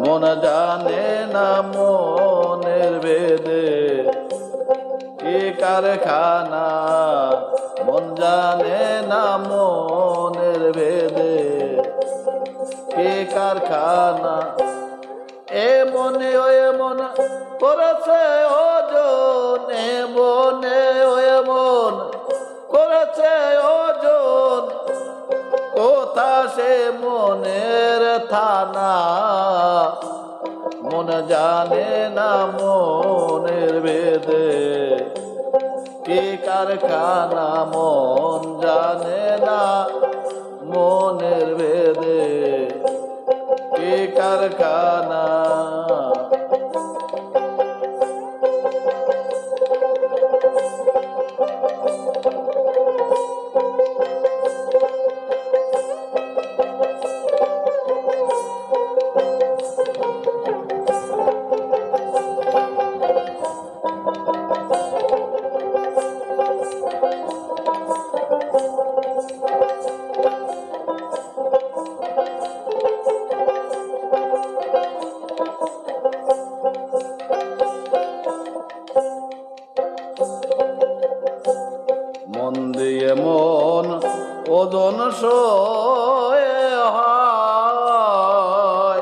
মন জানে না মনের ভেদে কি কারখানা, মন জানে না মনের ভেদে কি কারখানা। এ মনে ও মন করেছে ওজন, এ মনে ও মন করেছে ওজন, কোথা সে মনের থানা। মন জানে না মনের ভেদে কি কারখানা, মন জানে না মনের ভেদে কি কারখানা। মন দিয়ে মন ওজন সয়ে হয়,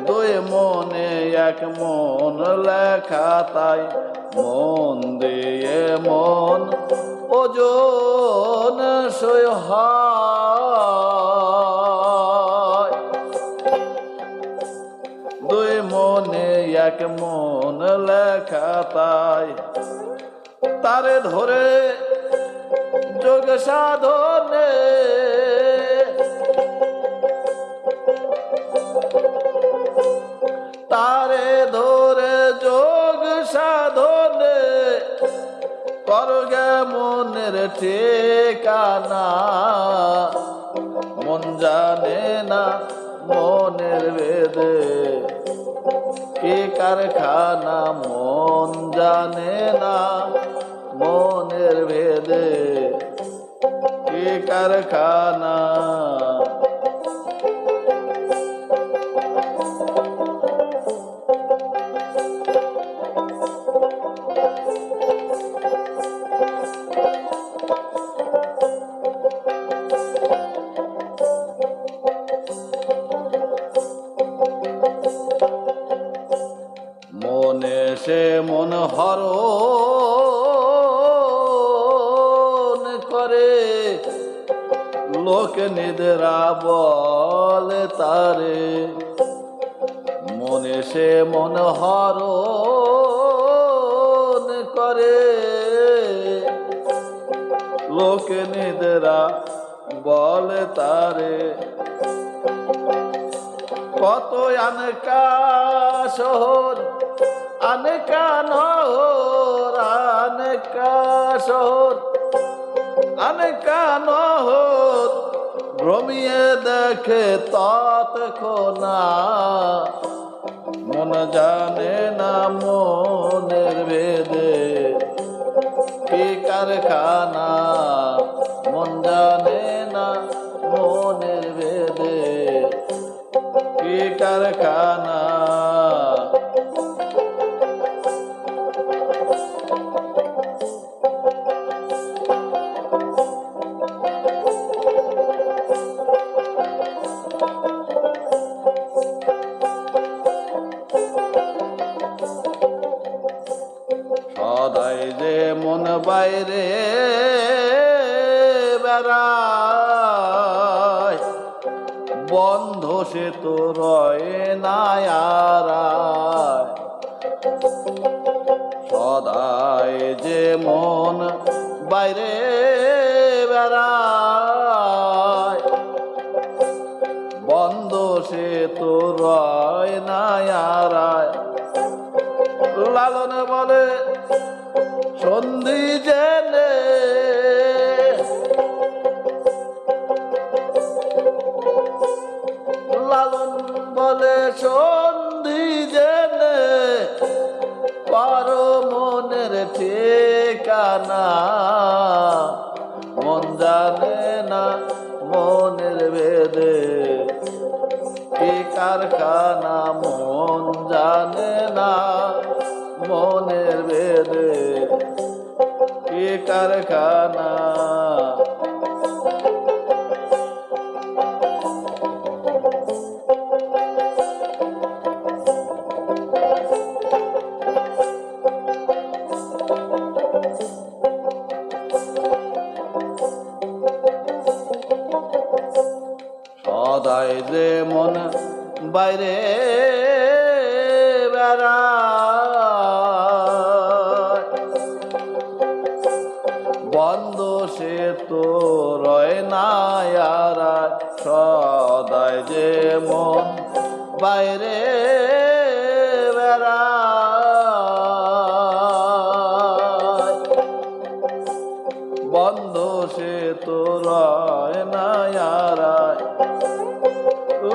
দুই মনে এক মন লেখা তাই। মন দিয়ে মন ওজন সয়ে হয়, দুই মনে এক মন লেখা তাই। তারে ধরে যোগ সাধনে, তারে ধরে যোগ সাধনে করগে মনের ঠিকানা। মন জানে না মনের ভেদে কি কারখানা, মন জানে না মনের ভেদে কি কারখানা। মনে সে মন হরণ করে, লোক নিদ্রা বলে তারে। মনে সে মন হরণ করে, লোক নিদ্রা বলে তারে। কত আনকা শহর, আনকা নহর, আনকা শহর, আনকা নহর ভ্রমিয়ে দেখে তৎক্ষণা। মন জানে না মনের ভেদে কি কারখানা, মন জানে না মনের ভেদে কি কারখানা। সদাই যে মন বাইরে বেড়ায়, বন্ধ সে তো রয় না আরায়। সদাই যে মন বাইরে বেড়ায়, বন্ধ সে তো রয় না আরায়। লালন বলে সন্ধি জেনে, লালন বলে সন্ধি জেনে পারো মনের ঠিকানা। মন জানে না মনের ভেদে কি কারখানা মন জানে না, মনের ভেদে কি কারখানা। সদাই যে মন বাইরে বেড়ায়, বন্ধ সে তো রয় না আর। সদাই যে মন বাইরে বেড়ায়, বন্ধ সে তো রয় না আর।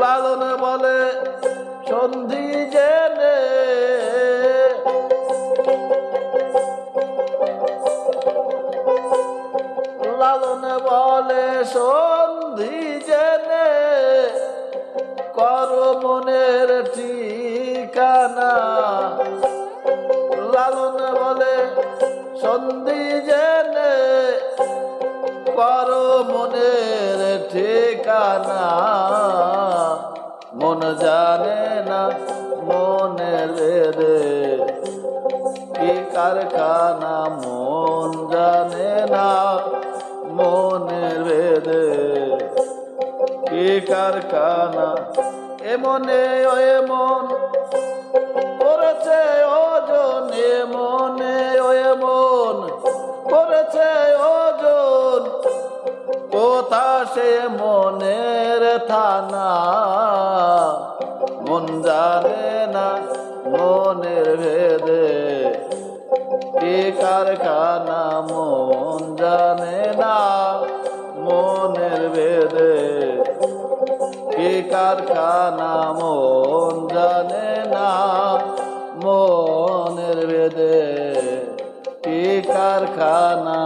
লালন বলে সন্ধি জেনে, লালন বলে সন্ধি জেনে কর মনের ঠিকানা। লালন বলে সন্ধি জেনে কর মনের ঠিকানা। মন জানে না মনের ভেদে কি কারখানা, মন জানে না মনের ভেদে কি কারখানা। এমনে এমন করেছে ওজন, এমনে এমন করেছে ওজন, কোথা সে মনের থানা। মন জানে না মনের ভেদে কি কারখানা, মন জানে না মনের ভেদে কি কারখানা। মন জানে না মনের ভেদে কি কারখানা।